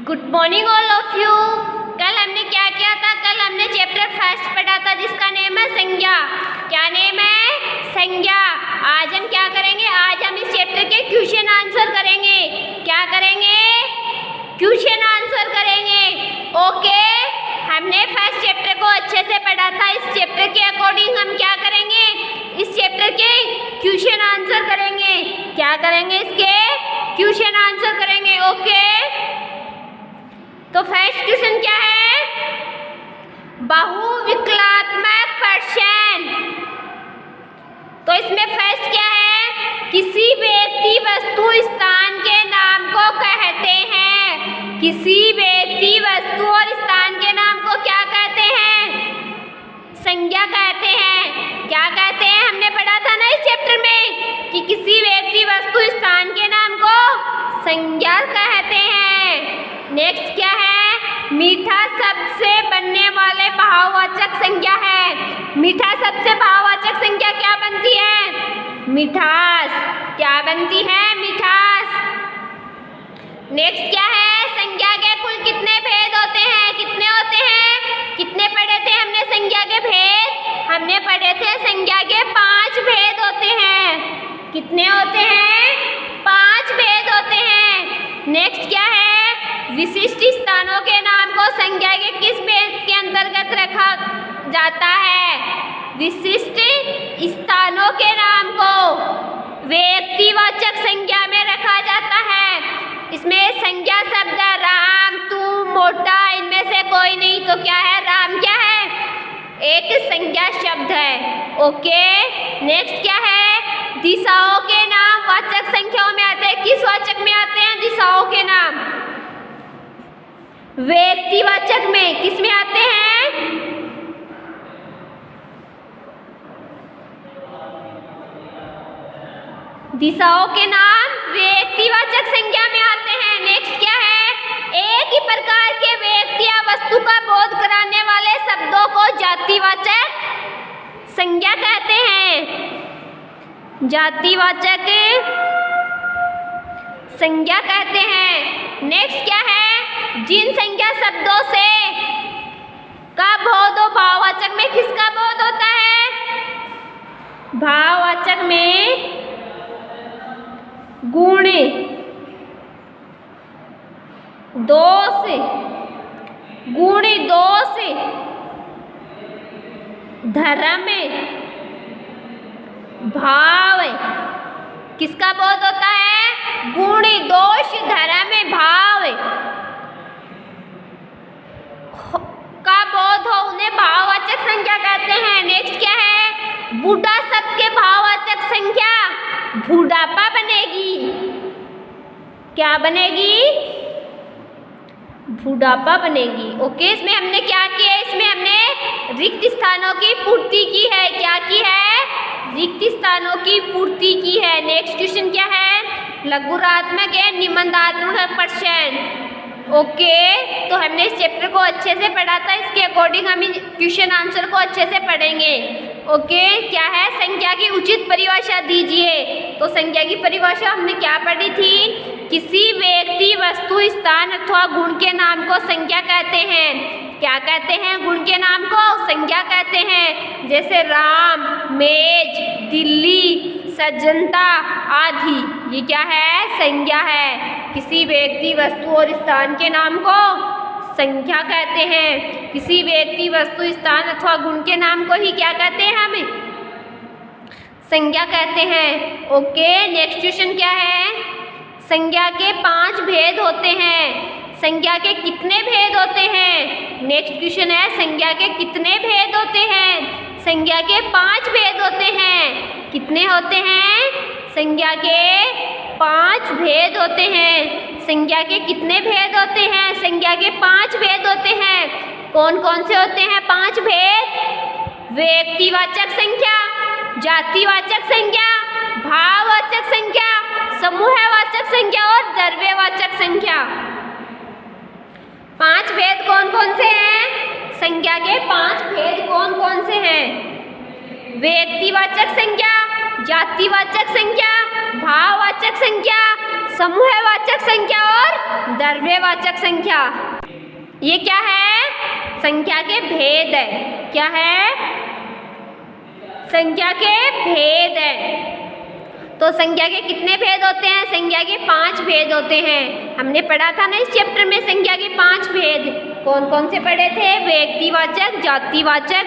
Good morning all of you. कल हमने क्या किया था? कल हमने चैप्टर फर्स्ट पढ़ा था जिसका नेम है संज्ञा। क्या नेम है? संज्ञा। आज हम क्या करेंगे? आज हम इस चैप्टर के क्वेश्चन आंसर करेंगे। क्या करेंगे? क्वेश्चन आंसर करेंगे। ओके, हमने फर्स्ट चैप्टर को अच्छे से पढ़ा था। इस चैप्टर के अकॉर्डिंग हम क्या करेंगे? इस चैप्टर के क्वेश्चन आंसर करेंगे। क्या करेंगे? इसके क्वेश्चन आंसर करेंगे। ओके, तो फर्स्ट क्वेश्चन क्या है? बहुविकलात्मक प्रश्न। तो इसमें फर्स्ट क्या है? किसी व्यक्ति वस्तु स्थान के नाम को कहते हैं। किसी व्यक्ति वस्तु और स्थान के नाम को क्या कहते हैं? संज्ञा कहते हैं। क्या कहते हैं? हमने पढ़ा था ना इस चैप्टर में कि किसी व्यक्ति वस्तु स्थान के नाम को संज्ञा कहते हैं। नेक्स्ट क्या है? मीठा शब्द से बनने वाले भाववाचक संज्ञा है। मीठा शब्द से भाववाचक संज्ञा क्या बनती है? मिठास। क्या बनती है? मिठास। नेक्स्ट क्या है? संज्ञा के कुल कितने भेद होते हैं? कितने होते हैं? कितने पढ़े थे हमने संज्ञा के भेद? हमने पढ़े थे संज्ञा के 5 भेद होते हैं। कितने होते हैं? 5 भेद होते हैं। नेक्स्ट क्या है? विशिष्ट स्थानों के नाम को संज्ञा के किस भेद के अंतर्गत रखा जाता है? विशिष्ट स्थानों के नाम को व्यक्तिवाचक संज्ञा में रखा जाता है। इसमें संज्ञा शब्द राम, तू, मोटा, इनमें से कोई नहीं। तो क्या है? राम क्या है? एक संज्ञा शब्द है। ओके, नेक्स्ट क्या है? दिशाओं के नाम वाचक संख्याओं में आते हैं। किस वाचक में आते हैं दिशाओं के नाम? व्यक्तिवाचक में। किस में आते हैं? दिशाओं के नाम व्यक्तिवाचक संज्ञा में आते हैं। नेक्स्ट क्या है? एक ही प्रकार के व्यक्ति या वस्तु का बोध कराने वाले शब्दों को जातिवाचक संज्ञा कहते हैं। जातिवाचक संज्ञा कहते हैं। नेक्स्ट क्या है? जिन संज्ञा शब्दों से का बोध हो, भाववाचक में किसका बोध होता है? भाववाचक में गुण, दोष, गुण, दोष, धर्म, भाव, किसका बोध होता है? गुण, दोष, धर्म, भाव का बोध हो, उन्हें भाववाचक संज्ञा कहते हैं। नेक्स्ट क्या है? बूढ़ा शब्द के भाववाचक संज्ञा बुढ़ापा बनेगी। क्या बनेगी? बुढ़ापा बनेगी। ओके, इसमें हमने क्या किया है? इसमें हमने रिक्त स्थानों की पूर्ति की है। क्या की है? रिक्त स्थानों की पूर्ति की है। नेक्स्ट क्वेश्चन क्या है? लघुरात्मक या निबंधात्मक प्रश्न। ओके, तो हमने इस चैप्टर को अच्छे से पढ़ा था। इसके अकॉर्डिंग हम क्वेश्चन आंसर को अच्छे से पढ़ेंगे। ओके, क्या है? संज्ञा की उचित परिभाषा दीजिए। तो संज्ञा की परिभाषा हमने क्या पढ़ी थी? किसी व्यक्ति, वस्तु, स्थान अथवा गुण के नाम को संज्ञा कहते हैं। क्या कहते हैं? गुण के नाम को संज्ञा कहते हैं। जैसे राम, मेज, दिल्ली, सज्जनता आदि। ये क्या है? संज्ञा है। किसी व्यक्ति, वस्तु और स्थान के नाम को संज्ञा कहते हैं। किसी व्यक्ति, वस्तु, स्थान अथवा गुण के नाम को ही क्या कहते हैं? हम संज्ञा कहते हैं। ओके, नेक्स्ट क्वेश्चन क्या है? संज्ञा के 5 भेद होते हैं। संज्ञा के कितने भेद होते हैं? नेक्स्ट क्वेश्चन है, संज्ञा के कितने भेद होते हैं? संज्ञा के 5 भेद होते हैं। कितने होते हैं? संज्ञा के 5 भेद होते हैं। संज्ञा के कितने भेद होते हैं? संज्ञा के 5 भेद होते हैं। कौन कौन से होते हैं 5 भेद? व्यक्तिवाचक संज्ञा, जातिवाचक संज्ञा, भाववाचक संज्ञा, समूहवाचक संज्ञा और द्रव्यवाचक संज्ञा। 5 भेद कौन कौन से हैं? संज्ञा के 5 भेद कौन कौन से हैं? व्यक्तिवाचक संज्ञा, जातिवाचक संज्ञा, भाववाचक संज्ञा, समूहवाचक संख्या और द्रव्यवाचक संख्या। ये क्या है? संख्या के भेद है। क्या है? संख्या के भेद है। तो संख्या के कितने भेद होते हैं? संख्या के 5 भेद होते हैं। हमने पढ़ा था ना इस चैप्टर में संख्या के 5 भेद। कौन कौन से पढ़े थे? व्यक्तिवाचक, जातिवाचक,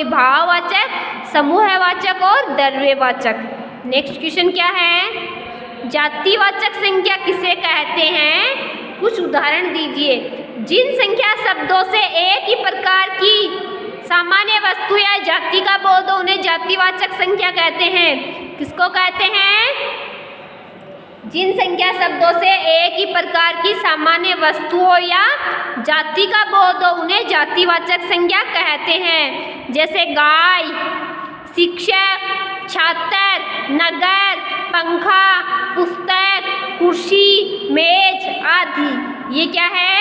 भाववाचक, समूहवाचक और द्रव्यवाचक। नेक्स्ट क्वेश्चन क्या है? जातिवाचक संख्या किसे कहते हैं? कुछ उदाहरण दीजिए। जिन संख्या शब्दों से एक ही प्रकार की सामान्य वस्तु या जाति का बोध हो उन्हें जातिवाचक संख्या कहते हैं। किसको कहते हैं? जिन संख्या शब्दों से एक ही प्रकार की सामान्य वस्तु हो या जाति का बोध हो उन्हें जातिवाचक संख्या कहते हैं। जैसे गाय, शिक्षक, छात्र, नगर, पंखा, पुस्तक, कुर्सी, मेज आदि। ये क्या है?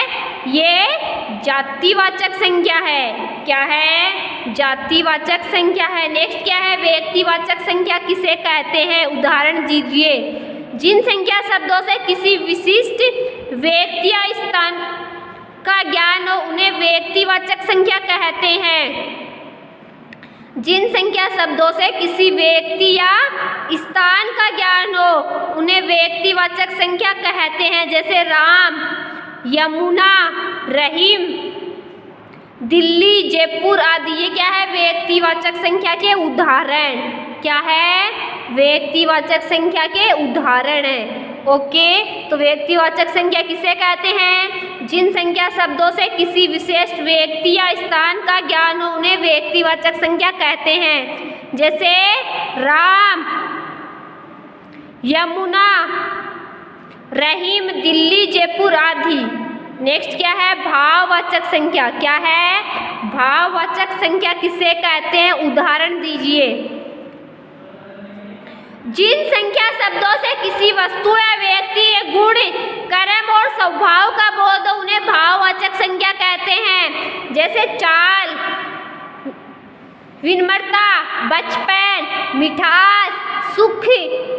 ये जातिवाचक संख्या है। क्या है? जातिवाचक संख्या है। नेक्स्ट क्या है? व्यक्तिवाचक संख्या किसे कहते हैं? उदाहरण दीजिए। जिन संख्या शब्दों से किसी विशिष्ट व्यक्ति या स्थान का ज्ञान हो उन्हें व्यक्तिवाचक संख्या कहते हैं। जिन संख्या शब्दों से किसी व्यक्ति या स्थान का ज्ञान हो उन्हें व्यक्तिवाचक संख्या कहते हैं। जैसे राम, यमुना, रहीम, दिल्ली, जयपुर आदि। ये क्या है? व्यक्तिवाचक संख्या के उदाहरण। क्या है? व्यक्तिवाचक संख्या के उदाहरण है। ओके, तो व्यक्तिवाचक संख्या किसे कहते हैं? जिन संख्या शब्दों से किसी विशेष व्यक्ति या स्थान का ज्ञान हो उन्हें व्यक्तिवाचक संख्या कहते हैं। जैसे राम, यमुना, रहीम, दिल्ली, जयपुर आदि। नेक्स्ट क्या है? भाववाचक संख्या। क्या है? भाववाचक संख्या किसे कहते हैं? उदाहरण दीजिए। जिन संख्या शब्दों से किसी वस्तु या व्यक्ति के गुण, कर्म और स्वभाव का बोध हो उन्हें भाववाचक संख्या कहते हैं। जैसे चाल, विनम्रता, बचपन, मिठास, सुख,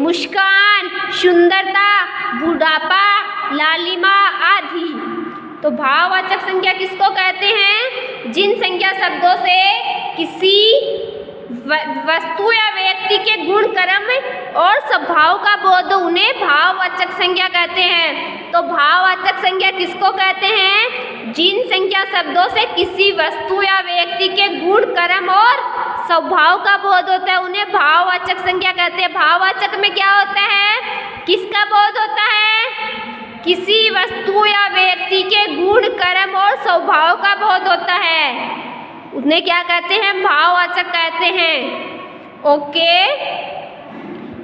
मुस्कान, सुंदरता, बुढ़ापा, लालिमा आदि। तो भाववाचक संख्या किसको कहते हैं? जिन संख्या शब्दों से किसी वस्तु या व्यक्ति के गुण, कर्म और स्वभाव का बोध उन्हें भाववाचक संख्या कहते हैं। तो भाववाचक संख्या किसको कहते हैं? जिन संख्या शब्दों से किसी वस्तु या व्यक्ति के गुण, कर्म और स्वभाव का बोध होता है उन्हें भाववाचक संख्या कहते हैं। भाववाचक में क्या होता है? किसका बोध होता है? किसी वस्तु या व्यक्ति के गुण, कर्म और स्वभाव का बोध होता है, उन्हें क्या कहते हैं? भाववाचक कहते हैं। ओके,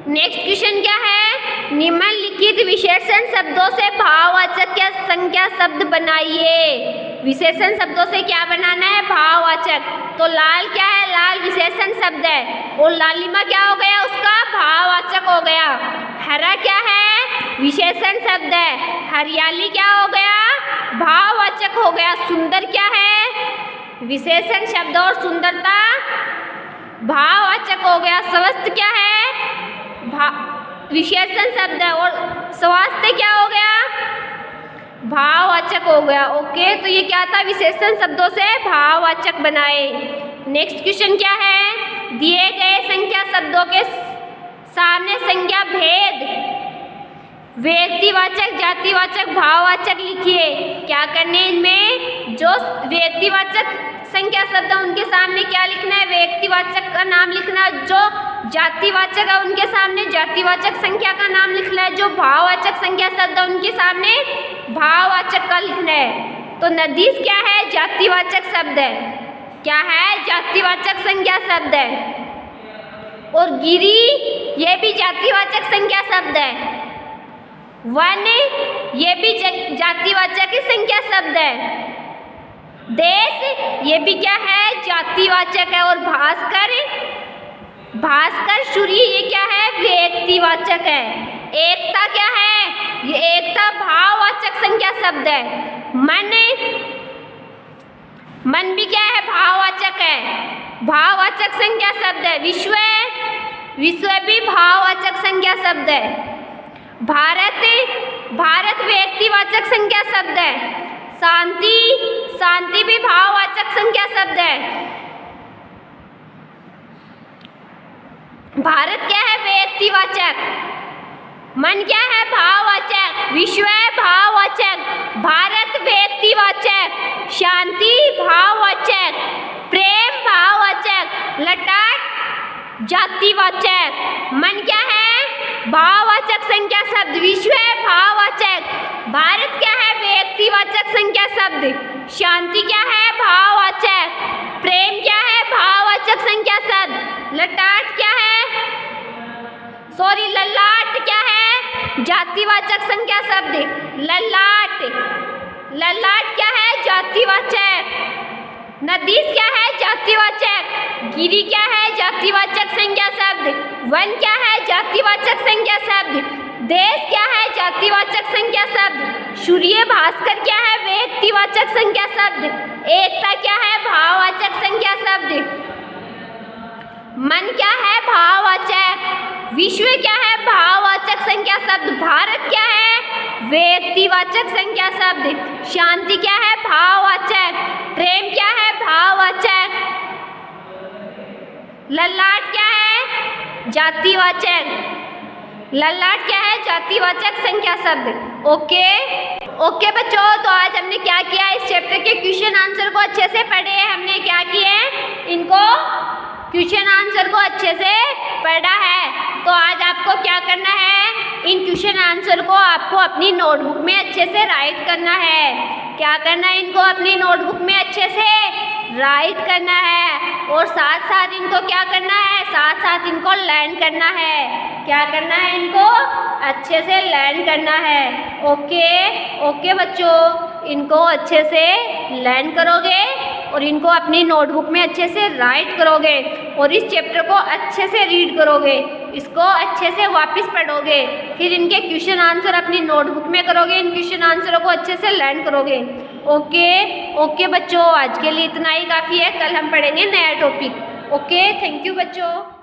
नेक्स्ट क्वेश्चन क्या है? निम्नलिखित विशेषण शब्दों से भाववाचक या संख्या शब्द बनाइए। विशेषण शब्दों से क्या बनाना है? भाववाचक। तो लाल क्या है? लाल विशेषण शब्द है और लालिमा क्या हो गया? उसका भाववाचक हो गया। हरा क्या है? विशेषण शब्द है। हरियाली क्या हो गया? भाववाचक हो गया। सुंदर क्या है? विशेषण शब्द और सुंदरता भाववाचक हो गया। स्वस्थ क्या है? विशेषण शब्द है और स्वास्थ्य क्या हो गया? भाववाचक हो गया। ओके, तो ये क्या था? विशेषण शब्दों से भाववाचक बनाए। नेक्स्ट क्वेश्चन क्या है? दिए गए संख्या शब्दों के सामने संख्या भेद व्यक्तिवाचक, जातिवाचक, भाववाचक लिखिए। क्या करने इनमें? जो व्यक्तिवाचक संख्या शब्द है उनके सामने क्या लिखना है? व्यक्तिवाचक का नाम लिखना। जो जातिवाचक है उनके सामने जातिवाचक संख्या का नाम लिखना है। जो भाववाचक संख्या शब्द है उनके सामने भाववाचक का लिखना है। तो नदीस क्या है? जातिवाचक शब्द है। क्या है? जातिवाचक संख्या शब्द है। और गिरी ये भी जातिवाचक संख्या शब्द है। वन ये भी जातिवाचक की संख्या शब्द है। देश ये भी क्या है? जातिवाचक है। और भास्कर, भास्कर, सूर्य ये क्या है? व्यक्तिवाचक है। एकता क्या है? ये एकता भाववाचक संख्या शब्द है। मन, मन भी क्या है? भाववाचक है। भाववाचक संख्या शब्द है। विश्व, विश्व भी भाववाचक संख्या शब्द है। भारत व्यक्तिवाचक संख्या शब्द है। शांति भी भाववाचक संख्या शब्द है। भारत क्या है? व्यक्तिवाचक। मन क्या है? भाववाचक। विश्व है भाववाचक। भारत व्यक्तिवाचक। शांति भाववाचक। प्रेम भाववाचक। लटाट जातिवाचक। मन क्या है? भाववाचक संख्या शब्द। विश्व है भाववाचक। भारत क्या है? व्यक्तिवाचक संख्या शब्द। शांति क्या है? भाववाचक। प्रेम क्या है? भाववाचक संख्या शब्द। लटाट क्या है? ललाट क्या है? जातिवाचक संख्या शब्द। ललाट क्या है? जातिवाचक। नदीस क्या है? जातिवाचक। गिरी क्या है? जातिवाचक संज्ञा शब्द। वन क्या है? जातिवाचक संज्ञा शब्द। देश क्या है? जातिवाचक संज्ञा शब्द। सूर्य भास्कर क्या है? व्यक्तिवाचक संज्ञा शब्द। एकता क्या है? भाववाचक संज्ञा शब्द। मन क्या है? भाववाचक। विश्व क्या है? भाववाचक संज्ञा शब्द। भारत क्या है? व्यक्तिवाचक संज्ञा शब्द। शांति क्या है? भाववाचक। प्रेम क्या है? भाववाचक। ललाट क्या है? जातिवाचक। ललाट क्या है? जातिवाचक संख्या शब्द। ओके बच्चों, तो आज हमने क्या किया? इस चैप्टर के क्वेश्चन आंसर को अच्छे से पढ़े। हमने क्या किए? इनको क्वेश्चन आंसर को अच्छे से पढ़ा है। तो आज आपको क्या करना है? इन क्वेश्चन आंसर को आपको अपनी नोटबुक में अच्छे से राइट करना है। क्या करना है? इनको अपनी नोटबुक में अच्छे से राइट करना है। और साथ साथ इनको क्या करना है? साथ साथ इनको लर्न करना है। क्या करना है? इनको अच्छे से लर्न करना है। ओके बच्चों, इनको अच्छे से लर्न करोगे और इनको अपनी नोटबुक में अच्छे से राइट करोगे और इस चैप्टर को अच्छे से रीड करोगे, इसको अच्छे से वापस पढ़ोगे, फिर इनके क्वेश्चन आंसर अपनी नोटबुक में करोगे, इन क्वेश्चन आंसरों को अच्छे से लर्न करोगे। ओके बच्चों, आज के लिए इतना ही काफ़ी है। कल हम पढ़ेंगे नया टॉपिक। थैंक यू बच्चों।